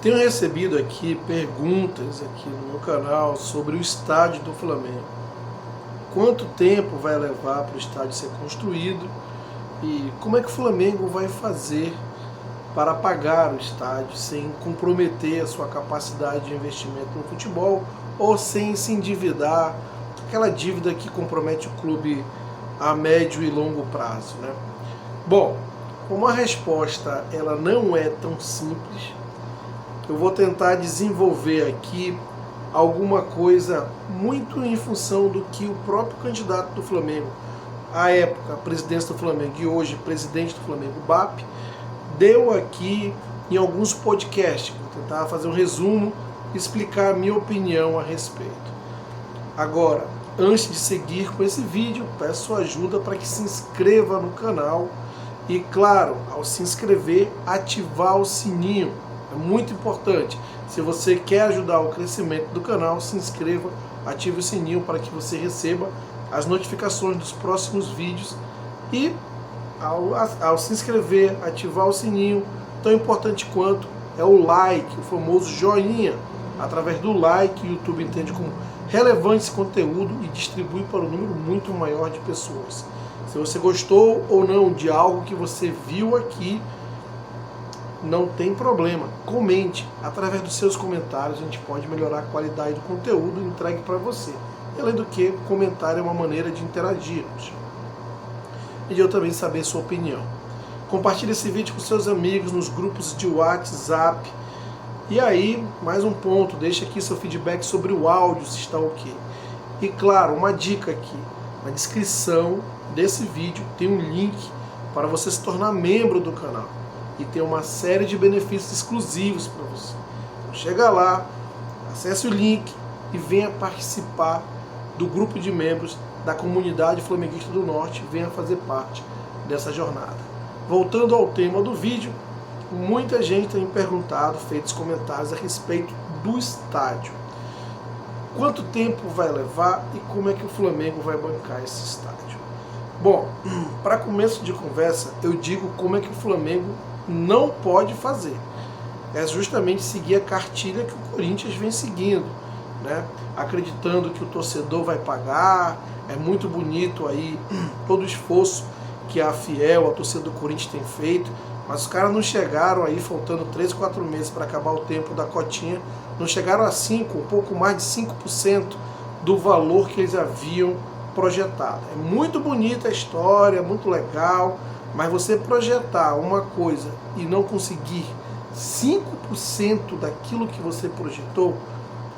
Tenho recebido aqui perguntas aqui no meu canal sobre o estádio do Flamengo. Quanto tempo vai levar para o estádio ser construído e como é que o Flamengo vai fazer para pagar o estádio sem comprometer a sua capacidade de investimento no futebol ou sem se endividar, aquela dívida que compromete o clube a médio e longo prazo, né? Bom, como a resposta ela não é tão simples, eu vou tentar desenvolver aqui alguma coisa muito em função do que o próprio candidato do Flamengo, à época, a presidência do Flamengo e hoje presidente do Flamengo, BAP, deu aqui em alguns podcasts. Vou tentar fazer um resumo e explicar a minha opinião a respeito. Agora, antes de seguir com esse vídeo, peço sua ajuda para que se inscreva no canal e, claro, ao se inscrever, ativar o sininho. É muito importante. Se você quer ajudar o crescimento do canal, se inscreva, ative o sininho para que você receba as notificações dos próximos vídeos. E ao se inscrever, ativar o sininho, tão importante quanto é o like, o famoso joinha. Através do like, o YouTube entende como relevante esse conteúdo e distribui para um número muito maior de pessoas. Se você gostou ou não de algo que você viu aqui, não tem problema, comente. Através dos seus comentários a gente pode melhorar a qualidade do conteúdo entregue para você. E, além do que, comentário é uma maneira de interagirmos e de eu também saber sua opinião. Compartilhe esse vídeo com seus amigos nos grupos de WhatsApp. E aí, mais um ponto, deixe aqui seu feedback sobre o áudio, se está ok. E claro, uma dica aqui, na descrição desse vídeo tem um link para você se tornar membro do canal. E tem uma série de benefícios exclusivos para você. Então, chega lá, acesse o link e venha participar do grupo de membros da comunidade flamenguista do Norte, venha fazer parte dessa jornada. Voltando ao tema do vídeo, muita gente tem me perguntado, feito comentários a respeito do estádio. Quanto tempo vai levar e como é que o Flamengo vai bancar esse estádio? Bom, para começo de conversa, eu digo como é que o Flamengo não pode fazer. É justamente seguir a cartilha que o Corinthians vem seguindo, né? Acreditando que o torcedor vai pagar. É muito bonito aí todo o esforço que a Fiel, a torcida do Corinthians tem feito, mas os caras não chegaram aí, faltando 3, 4 meses para acabar o tempo da cotinha, não chegaram a 5, um pouco mais de 5% do valor que eles haviam projetado. É muito bonita a história, muito legal, mas você projetar uma coisa e não conseguir 5% daquilo que você projetou,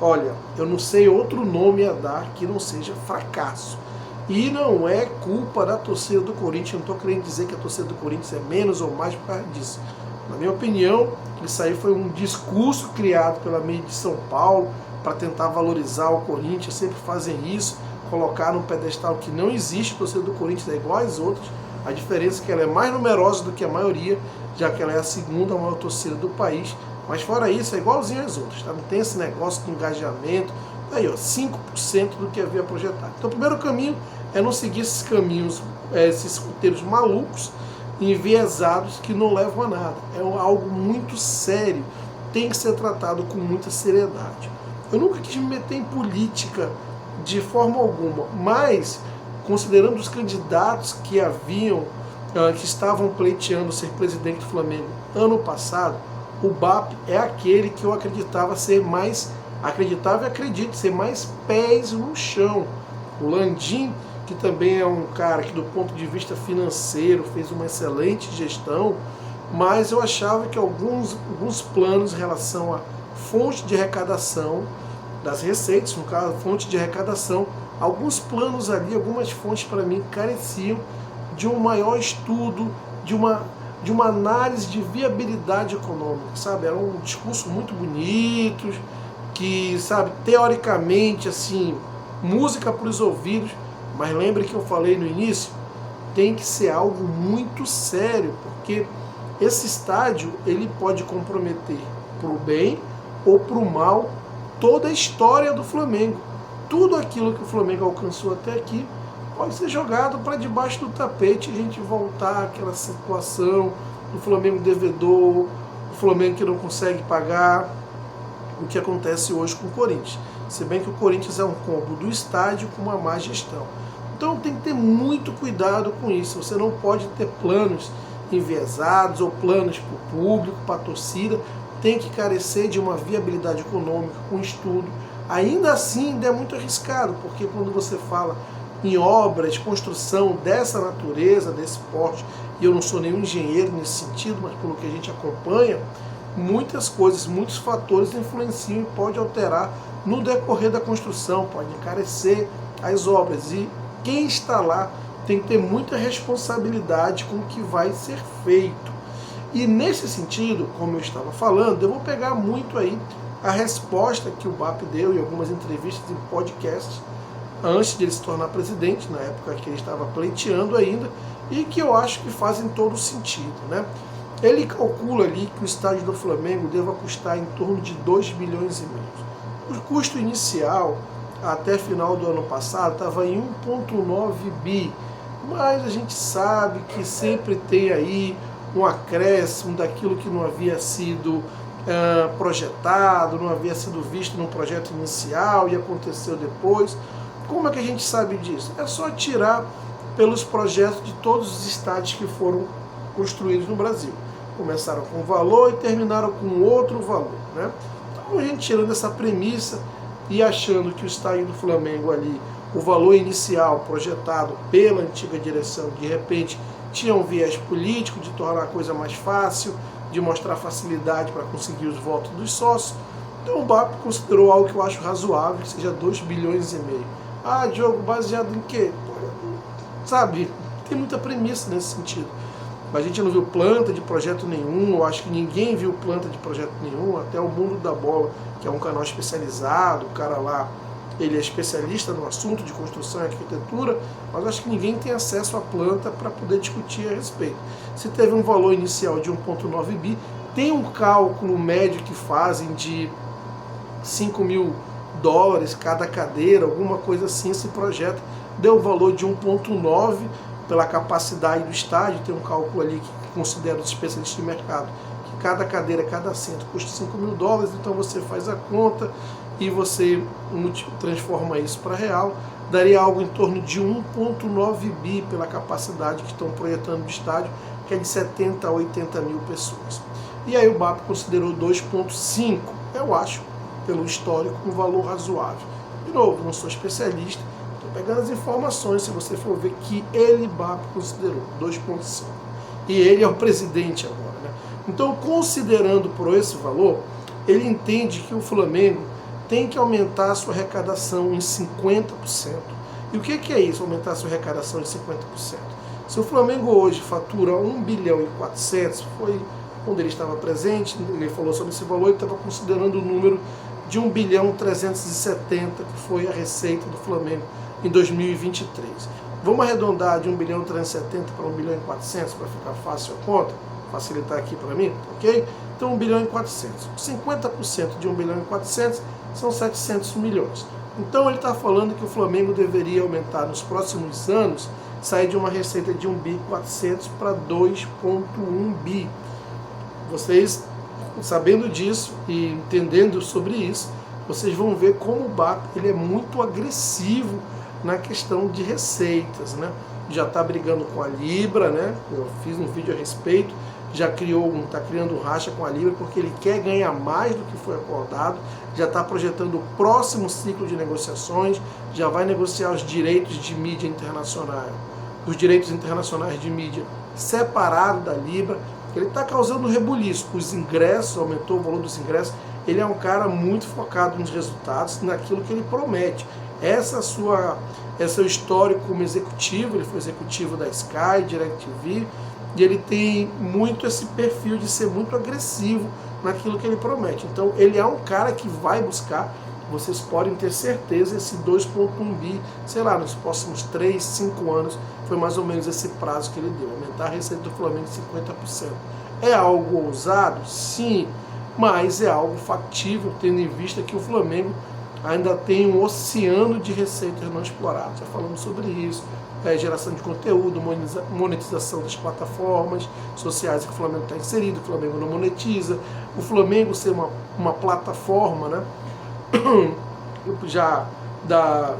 olha, eu não sei outro nome a dar que não seja fracasso. E não é culpa da torcida do Corinthians, não estou querendo dizer que a torcida do Corinthians é menos ou mais por causa disso. Na minha opinião, isso aí foi um discurso criado pela mídia de São Paulo para tentar valorizar o Corinthians, sempre fazem isso, colocar num pedestal que não existe. A torcida do Corinthians é igual às outras, a diferença é que ela é mais numerosa do que a maioria, já que ela é a segunda maior torcida do país, mas fora isso é igualzinho às outras, tá? Não tem esse negócio de engajamento. Aí, ó, 5% do que havia projetado. Então, o primeiro caminho é não seguir esses caminhos, esses roteiros malucos, enviesados, que não levam a nada. É algo muito sério, tem que ser tratado com muita seriedade. Eu nunca quis me meter em política de forma alguma, mas, considerando os candidatos que haviam, que estavam pleiteando ser presidente do Flamengo ano passado, o BAP é aquele que eu acreditava ser mais, acreditava e acredito ser mais pés no chão. O Landim, que também é um cara que do ponto de vista financeiro fez uma excelente gestão, mas eu achava que alguns planos em relação à fonte de arrecadação das receitas, no caso, fonte de arrecadação, alguns planos ali, algumas fontes para mim careciam de um maior estudo, de uma análise de viabilidade econômica, sabe? Era um discurso muito bonito, que, sabe, teoricamente, assim, música para os ouvidos, mas lembre que eu falei no início, tem que ser algo muito sério, porque esse estádio, ele pode comprometer para o bem ou para o mal toda a história do Flamengo. Tudo aquilo que o Flamengo alcançou até aqui pode ser jogado para debaixo do tapete e a gente voltar àquela situação do Flamengo devedor, o Flamengo que não consegue pagar, o que acontece hoje com o Corinthians. Se bem que o Corinthians é um combo do estádio com uma má gestão. Então tem que ter muito cuidado com isso. Você não pode ter planos enviesados ou planos para o público, para a torcida. Tem que carecer de uma viabilidade econômica com estudo. Ainda assim, ainda é muito arriscado, porque quando você fala em obras, construção dessa natureza, desse porte, e eu não sou nenhum engenheiro nesse sentido, mas pelo que a gente acompanha, muitas coisas, muitos fatores influenciam e pode alterar no decorrer da construção, pode encarecer as obras. E quem está lá tem que ter muita responsabilidade com o que vai ser feito. E nesse sentido, como eu estava falando, eu vou pegar muito aí a resposta que o BAP deu em algumas entrevistas em podcasts, antes de ele se tornar presidente, na época que ele estava pleiteando ainda, e que eu acho que fazem todo sentido, né? Ele calcula ali que o estádio do Flamengo deva custar em torno de 2 bilhões e meio. O custo inicial, até final do ano passado, estava em 1,9 bi, mas a gente sabe que sempre tem aí um acréscimo daquilo que não havia sido projetado, não havia sido visto no projeto inicial e aconteceu depois. Como é que a gente sabe disso? É só tirar pelos projetos de todos os estádios que foram construídos no Brasil. Começaram com um valor e terminaram com outro valor, né? Então a gente tirando essa premissa e achando que o estádio do Flamengo ali, o valor inicial projetado pela antiga direção, de repente tinha um viés político de tornar a coisa mais fácil, de mostrar facilidade para conseguir os votos dos sócios. Então o BAP considerou algo que eu acho razoável, que seja 2 bilhões e meio. Ah, Diogo, baseado em quê? Sabe, tem muita premissa nesse sentido. A gente não viu planta de projeto nenhum, eu acho que ninguém viu planta de projeto nenhum, até o Mundo da Bola, que é um canal especializado, o cara lá, ele é especialista no assunto de construção e arquitetura, mas acho que ninguém tem acesso à planta para poder discutir a respeito. Se teve um valor inicial de 1,9 bi, tem um cálculo médio que fazem de 5 mil dólares cada cadeira, alguma coisa assim. Esse projeto deu o valor de 1,9 pela capacidade do estádio. Tem um cálculo ali que considera os especialistas de mercado que cada cadeira, cada assento custa 5 mil dólares, então você faz a conta e você transforma isso para real, daria algo em torno de 1,9 bi pela capacidade que estão projetando do estádio, que é de 70 a 80 mil pessoas. E aí o BAP considerou 2,5, eu acho, pelo histórico, um valor razoável. De novo, não sou especialista, estou pegando as informações, se você for ver que ele, BAP, considerou 2,5. E ele é o presidente agora, né? Então, considerando por esse valor, ele entende que o Flamengo tem que aumentar a sua arrecadação em 50%. E o que é isso, aumentar a sua arrecadação em 50%? Se o Flamengo hoje fatura 1 bilhão e 400, foi quando ele estava presente, ele falou sobre esse valor, ele estava considerando o número de 1 bilhão 370, que foi a receita do Flamengo em 2023. Vamos arredondar de 1 bilhão 370 para 1 bilhão e 400 para ficar fácil a conta, facilitar aqui para mim, ok? Então 1 bilhão e 400. 50% de 1 bilhão e 400 são 700 milhões. Então ele está falando que o Flamengo deveria aumentar nos próximos anos, sair de uma receita de 1 bi 400 para 2,1 bi. Vocês, sabendo disso e entendendo sobre isso, vocês vão ver como o BAP ele é muito agressivo na questão de receitas, né? Já está brigando com a Libra, né? Eu fiz um vídeo a respeito, já está criando um racha com a Libra porque ele quer ganhar mais do que foi acordado, já está projetando o próximo ciclo de negociações, já vai negociar os direitos de mídia internacional, os direitos internacionais de mídia separado da Libra. Ele está causando rebuliço, os ingressos, aumentou o valor dos ingressos, ele é um cara muito focado nos resultados, naquilo que ele promete. Esse é o histórico como executivo, ele foi executivo da Sky, DirecTV, e ele tem muito esse perfil de ser muito agressivo naquilo que ele promete. Então ele é um cara que vai buscar, vocês podem ter certeza, esse 2,1 bi, sei lá, nos próximos 3, 5 anos, foi mais ou menos esse prazo que ele deu, aumentar a receita do Flamengo em 50%. É algo ousado? Sim, mas é algo factível, tendo em vista que o Flamengo ainda tem um oceano de receitas não exploradas. Já falamos sobre isso, geração de conteúdo, monetização das plataformas sociais que o Flamengo está inserido, o Flamengo não monetiza, o Flamengo ser uma plataforma, né? Já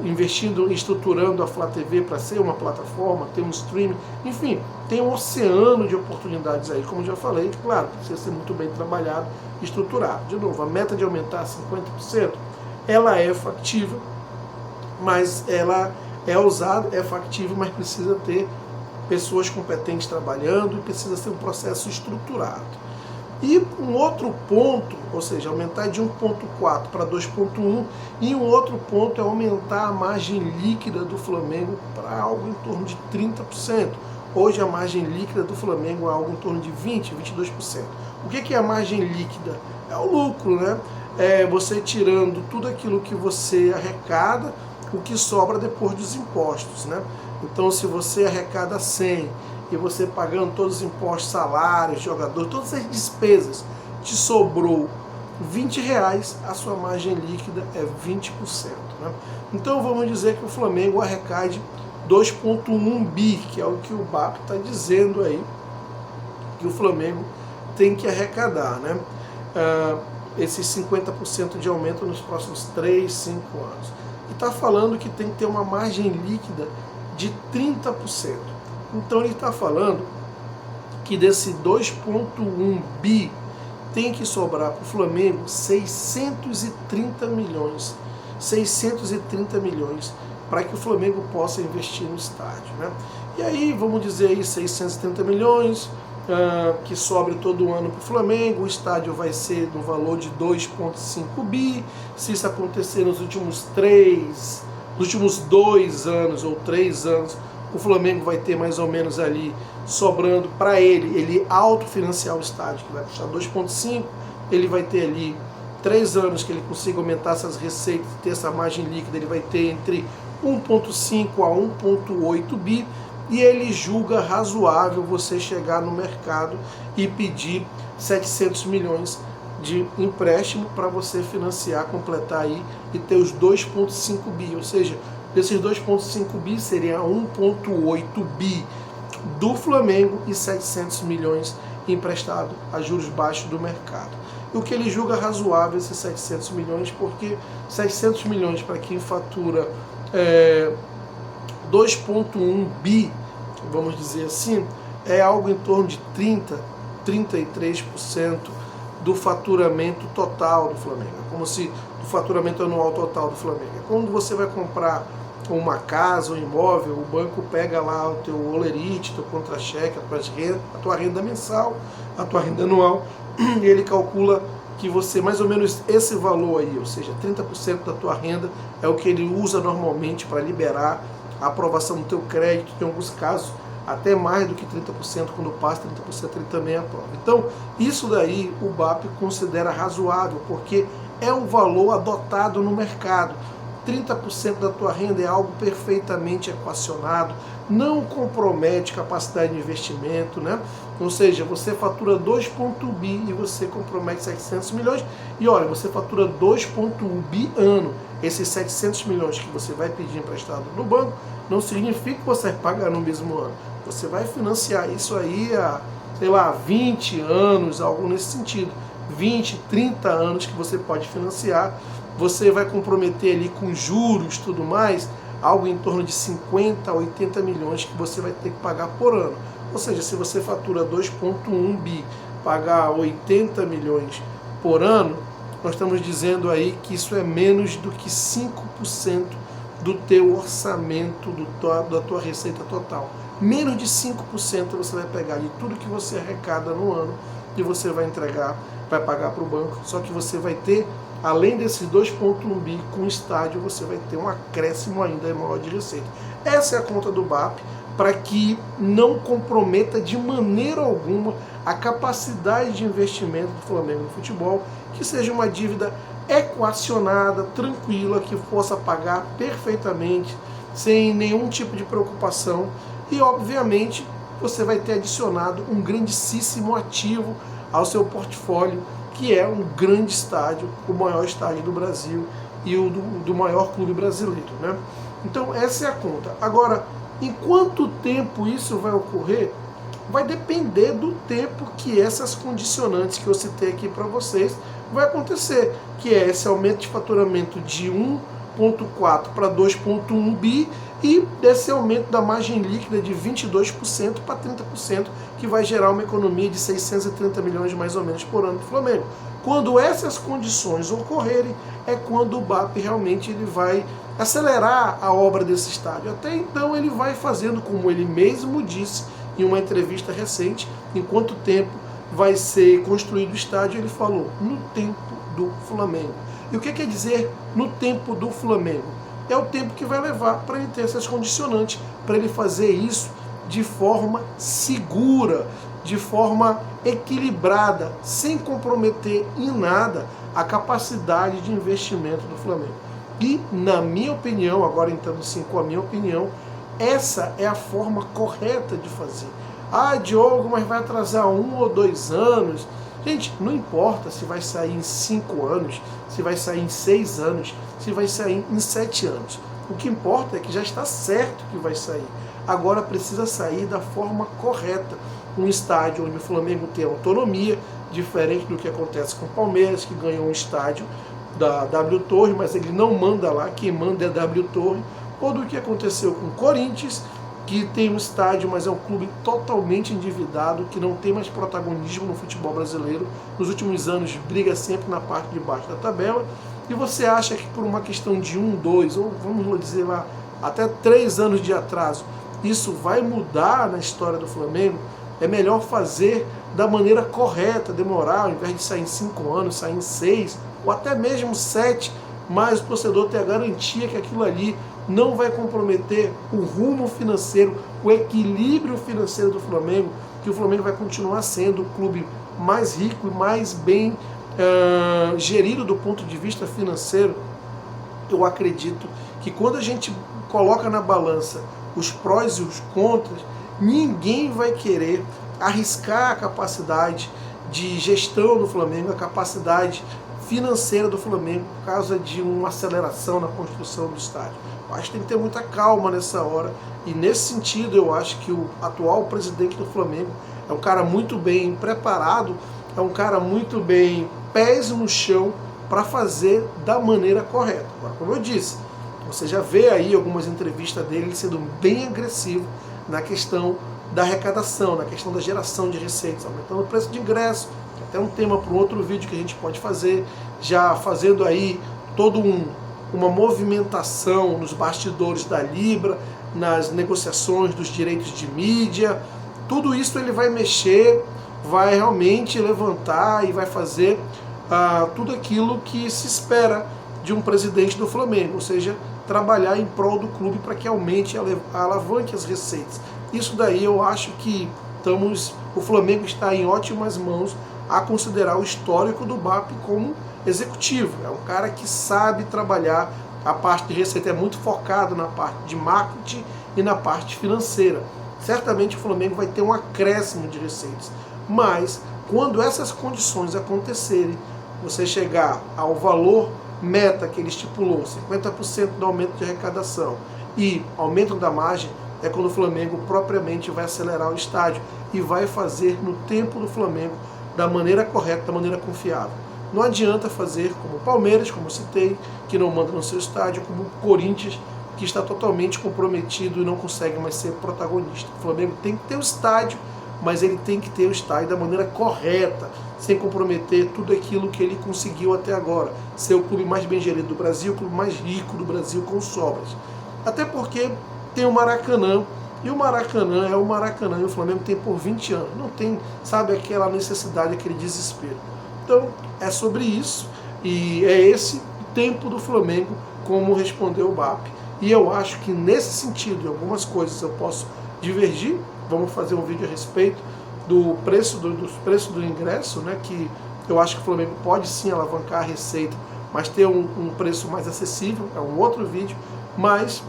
investindo, estruturando a Flá TV para ser uma plataforma, ter um streaming, enfim, tem um oceano de oportunidades aí, como já falei, claro, precisa ser muito bem trabalhado e estruturado. De novo, a meta de aumentar 50%, ela é factível, mas ela é ousada, é factível, mas precisa ter pessoas competentes trabalhando e precisa ser um processo estruturado. E um outro ponto, ou seja, aumentar de 1,4 para 2,1, e um outro ponto é aumentar a margem líquida do Flamengo para algo em torno de 30%. Hoje a margem líquida do Flamengo é algo em torno de 20%, 22%. O que é a margem líquida? É o lucro, né? É você tirando tudo aquilo que você arrecada, o que sobra depois dos impostos, né? Então, se você arrecada 100 e você pagando todos os impostos, salários, jogador, todas as despesas, te sobrou R$20, a sua margem líquida é 20%. Né? Então, vamos dizer que o Flamengo arrecade 2,1 bi, que é o que o BAP está dizendo aí, que o Flamengo tem que arrecadar, né? Esses 50% de aumento nos próximos 3, 5 anos. E está falando que tem que ter uma margem líquida de 30%. Então ele está falando que desse 2,1 bi tem que sobrar para o Flamengo 630 milhões. 630 milhões para que o Flamengo possa investir no estádio, né? E aí, vamos dizer aí 630 milhões, que sobre todo ano para o Flamengo, o estádio vai ser no valor de 2,5 bi, se isso acontecer nos últimos 2 anos ou 3 anos, o Flamengo vai ter mais ou menos ali sobrando para ele autofinanciar o estádio, que vai custar 2,5, ele vai ter ali 3 anos que ele consiga aumentar essas receitas, ter essa margem líquida, ele vai ter entre 1,5 a 1,8 bi, e ele julga razoável você chegar no mercado e pedir 700 milhões de empréstimo para você financiar, completar aí e ter os 2,5 bi, ou seja, desses 2,5 bi seria 1,8 bi do Flamengo e 700 milhões emprestado a juros baixos do mercado. E o que ele julga razoável esses 700 milhões, porque 700 milhões para quem fatura 2,1 bi, vamos dizer assim, é algo em torno de 33% do faturamento total do Flamengo. É como se do faturamento anual total do Flamengo. É quando você vai comprar uma casa, um imóvel, o banco pega lá o teu olerite, teu contra-cheque, a tua renda mensal, a tua renda anual, e ele calcula que você, mais ou menos esse valor aí, ou seja, 30% da tua renda é o que ele usa normalmente para liberar a aprovação do teu crédito, em alguns casos até mais do que 30%, quando passa 30% ele também aprova. Então, isso daí o BAP considera razoável, porque é um valor adotado no mercado. 30% da tua renda é algo perfeitamente equacionado, não compromete capacidade de investimento, né? Ou seja, você fatura 2,1 bi e você compromete 700 milhões, e olha, você fatura 2,1 bi ano. Esses 700 milhões que você vai pedir emprestado no banco, não significa que você vai pagar no mesmo ano. Você vai financiar isso aí há, sei lá, 20 anos, algo nesse sentido. 20, 30 anos que você pode financiar. Você vai comprometer ali com juros e tudo mais, algo em torno de 50 a 80 milhões que você vai ter que pagar por ano. Ou seja, se você fatura 2,1 bi, pagar 80 milhões por ano, nós estamos dizendo aí que isso é menos do que 5% do teu orçamento, da tua receita total. Menos de 5% você vai pegar de tudo que você arrecada no ano e você vai entregar, vai pagar para o banco. Só que você vai ter, além desses 2,1 bi com o estádio, você vai ter um acréscimo ainda maior de receita. Essa é a conta do BAP, para que não comprometa de maneira alguma a capacidade de investimento do Flamengo no futebol, que seja uma dívida equacionada, tranquila, que possa pagar perfeitamente, sem nenhum tipo de preocupação, e obviamente você vai ter adicionado um grandíssimo ativo ao seu portfólio, que é um grande estádio, o maior estádio do Brasil e o do maior clube brasileiro, né? Então essa é a conta. Agora, Em quanto tempo isso vai ocorrer? Vai depender do tempo que essas condicionantes que eu citei aqui para vocês vai acontecer, que é esse aumento de faturamento de 1,4 para 2,1 bi e desse aumento da margem líquida de 22% para 30%, que vai gerar uma economia de 630 milhões mais ou menos por ano do Flamengo. Quando essas condições ocorrerem, é quando o BAP realmente ele vai acelerar a obra desse estádio. Até então ele vai fazendo, como ele mesmo disse em uma entrevista recente, em quanto tempo vai ser construído o estádio, ele falou, no tempo do Flamengo. E o que quer dizer no tempo do Flamengo? É o tempo que vai levar para ele ter essas condicionantes, para ele fazer isso de forma segura, de forma equilibrada, sem comprometer em nada a capacidade de investimento do Flamengo. E, na minha opinião, agora entrando sim com a minha opinião, essa é a forma correta de fazer. Ah, Diogo, mas vai atrasar 1 ou 2 anos. Gente, não importa se vai sair em 5 anos, se vai sair em 6 anos, se vai sair em 7 anos. O que importa é que já está certo que vai sair. Agora precisa sair da forma correta. Um estádio onde o Flamengo tem autonomia, diferente do que acontece com o Palmeiras, que ganhou um estádio da W Torre, mas ele não manda lá, quem manda é a W Torre, ou do que aconteceu com o Corinthians, que tem um estádio, mas é um clube totalmente endividado, que não tem mais protagonismo no futebol brasileiro. Nos últimos anos briga sempre na parte de baixo da tabela, e você acha que por uma questão de 1, 2, ou vamos dizer lá, até 3 anos de atraso, isso vai mudar na história do Flamengo? É melhor fazer da maneira correta, demorar, ao invés de sair em 5 anos, sair em 6, ou até mesmo 7, mas o torcedor ter a garantia que aquilo ali não vai comprometer o rumo financeiro, o equilíbrio financeiro do Flamengo, que o Flamengo vai continuar sendo o clube mais rico e mais bem gerido do ponto de vista financeiro. Eu acredito que quando a gente coloca na balança os prós e os contras, ninguém vai querer arriscar a capacidade de gestão do Flamengo, a capacidade financeira do Flamengo por causa de uma aceleração na construção do estádio. Eu acho que tem que ter muita calma nessa hora, e nesse sentido eu acho que o atual presidente do Flamengo é um cara muito bem preparado, é um cara muito bem pés no chão para fazer da maneira correta. Agora, como eu disse, você já vê aí algumas entrevistas dele sendo bem agressivo na questão da arrecadação, na questão da geração de receitas, aumentando o preço de ingresso, que é até um tema para um outro vídeo que a gente pode fazer, já fazendo aí todo uma movimentação nos bastidores da Libra, nas negociações dos direitos de mídia. Tudo isso ele vai mexer, vai realmente levantar e vai fazer tudo aquilo que se espera de um presidente do Flamengo, ou seja, trabalhar em prol do clube para que aumente, alavanque as receitas. Isso daí eu acho que o Flamengo está em ótimas mãos a considerar o histórico do BAP como executivo. É um cara que sabe trabalhar a parte de receita, é muito focado na parte de marketing e na parte financeira. Certamente o Flamengo vai ter um acréscimo de receitas, mas quando essas condições acontecerem, você chegar ao valor meta que ele estipulou, 50% do aumento de arrecadação e aumento da margem, é quando o Flamengo propriamente vai acelerar o estádio e vai fazer no tempo do Flamengo da maneira correta, da maneira confiável. Não adianta fazer como o Palmeiras, como eu citei, que não manda no seu estádio, como o Corinthians, que está totalmente comprometido e não consegue mais ser protagonista. O Flamengo tem que ter o estádio, mas ele tem que ter o estádio da maneira correta, sem comprometer tudo aquilo que ele conseguiu até agora. Ser o clube mais bem gerido do Brasil, o clube mais rico do Brasil com sobras. Até porque tem o Maracanã, e o Maracanã é o Maracanã, e o Flamengo tem por 20 anos. Não tem, sabe, aquela necessidade, aquele desespero. Então, é sobre isso, e é esse o tempo do Flamengo, como respondeu o BAP. E eu acho que nesse sentido, em algumas coisas eu posso divergir. Vamos fazer um vídeo a respeito dos preços do ingresso, né, que eu acho que o Flamengo pode sim alavancar a receita, mas ter um preço mais acessível, é um outro vídeo. Mas,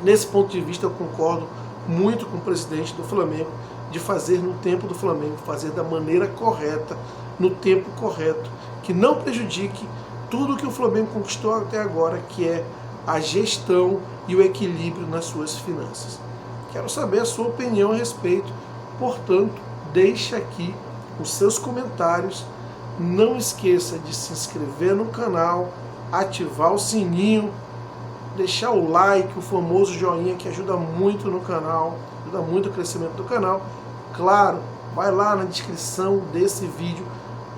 nesse ponto de vista, eu concordo muito com o presidente do Flamengo, de fazer no tempo do Flamengo, fazer da maneira correta, no tempo correto, que não prejudique tudo que o Flamengo conquistou até agora, que é a gestão e o equilíbrio nas suas finanças. Quero saber a sua opinião a respeito. Portanto, deixe aqui os seus comentários. Não esqueça de se inscrever no canal, ativar o sininho, deixar o like, o famoso joinha, que ajuda muito no canal, ajuda muito o crescimento do canal. Claro, vai lá na descrição desse vídeo,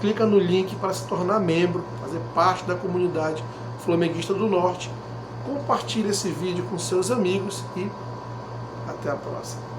clica no link para se tornar membro, fazer parte da comunidade flamenguista do Norte. Compartilhe esse vídeo com seus amigos e até a próxima.